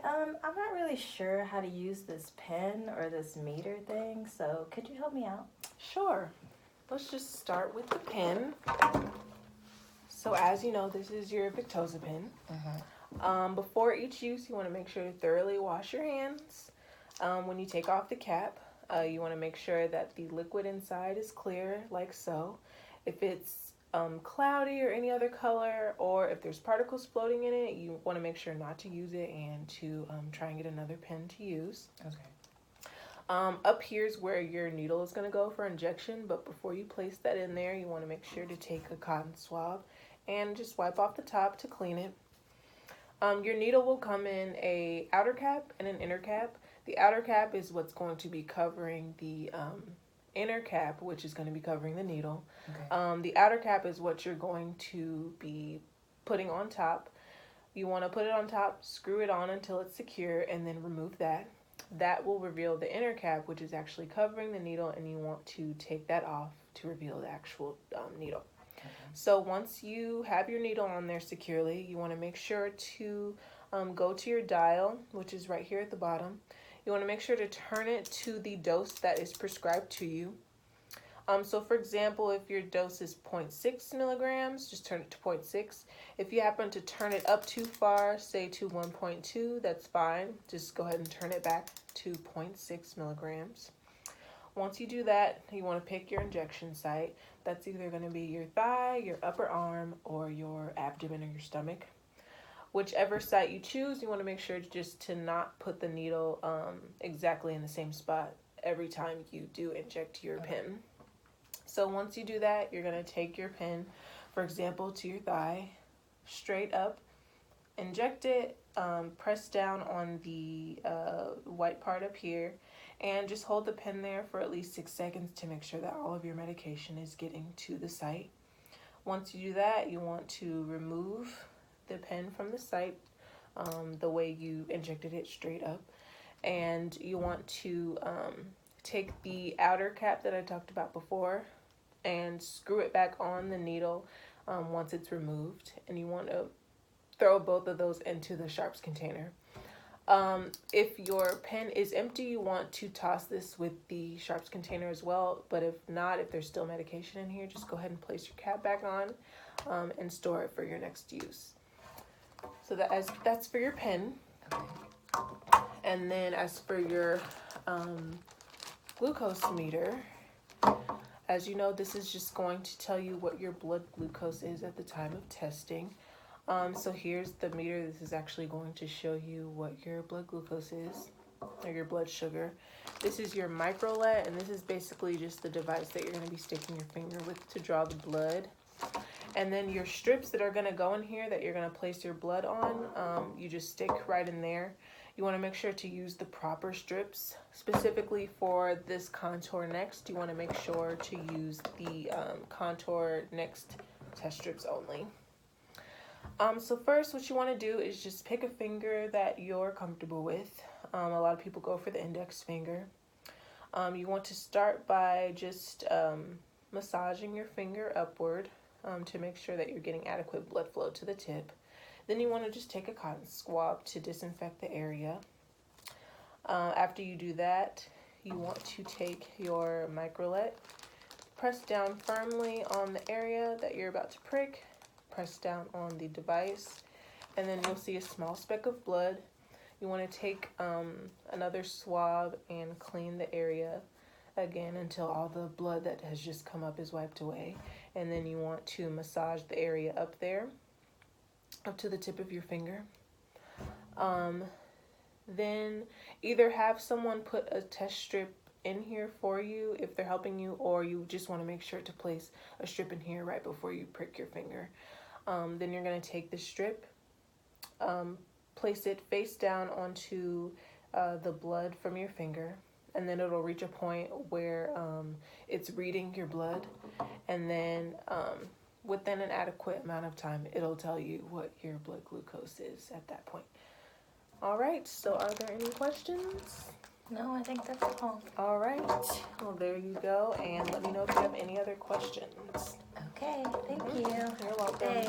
I'm not really sure how to use this pen or this meter thing, so could you help me out? Sure. Let's just start with the pen. So as you know, this is your Victoza pen. Before each use, you want to make sure to thoroughly wash your hands. When you take off the cap, you want to make sure that the liquid inside is clear, like so. If it's cloudy or any other color, or if there's particles floating in it, you want to make sure not to use it and to try and get another pen to use. Okay. Up here is where your needle is going to go for injection, but before you place that in there, you want to make sure to take a cotton swab and just wipe off the top to clean it. Your needle will come in a outer cap and an inner cap. The outer cap is what's going to be covering the inner cap, which is going to be covering the needle. Okay. The outer cap is what you're going to be putting on top. You want to put it on top, screw it on until it's secure, and then remove that. That will reveal the inner cap, which is actually covering the needle, and you want to take that off to reveal the actual needle. Okay. So once you have your needle on there securely, you want to make sure to go to your dial, which is right here at the bottom. You want to make sure to turn it to the dose that is prescribed to you. So for example, if your dose is 0.6 milligrams, just turn it to 0.6. If you happen to turn it up too far, say to 1.2, that's fine. Just go ahead and turn it back to 0.6 milligrams. Once you do that, you want to pick your injection site. That's either going to be your thigh, your upper arm, or your abdomen or your stomach. Whichever site you choose, you want to make sure just to not put the needle exactly in the same spot every time you do inject your pen. So once you do that, you're going to take your pen, for example, to your thigh, straight up, inject it, press down on the white part up here, and just hold the pen there for at least 6 seconds to make sure that all of your medication is getting to the site. Once you do that, you want to remove the pen from the site the way you injected it, straight up, and you want to take the outer cap that I talked about before and screw it back on the needle once it's removed, and you want to throw both of those into the sharps container. If your pen is empty, you want to toss this with the sharps container as well, but if not, if there's still medication in here, just go ahead and place your cap back on and store it for your next use. So that's for your pen. And then as for your glucose meter, as you know, this is just going to tell you what your blood glucose is at the time of testing. So here's the meter. This is actually going to show you what your blood glucose is, or your blood sugar. This is your microlet, and this is basically just the device that you're going to be sticking your finger with to draw the blood. And then your strips that are going to go in here that you're going to place your blood on, you just stick right in there. You want to make sure to use the proper strips. Specifically for this Contour Next, you want to make sure to use the Contour Next test strips only. So first, what you want to do is just pick a finger that you're comfortable with. A lot of people go for the index finger. You want to start by just massaging your finger upward to make sure that you're getting adequate blood flow to the tip. Then you want to just take a cotton swab to disinfect the area. After you do that, you want to take your microlet, press down firmly on the area that you're about to prick, press down on the device, and then you'll see a small speck of blood. You want to take another swab and clean the area again until all the blood that has just come up is wiped away. And then you want to massage the area up there, up to the tip of your finger. Then either have someone put a test strip in here for you if they're helping you, or you just want to make sure to place a strip in here right before you prick your finger. Then you're going to take the strip, place it face down onto the blood from your finger, and then it'll reach a point where it's reading your blood, and then within an adequate amount of time, it'll tell you what your blood glucose is at that point. All right, so are there any questions? No, I think that's all. All right, well, there you go, and let me know if you have any other questions. Okay, thank you. You're welcome. Hey.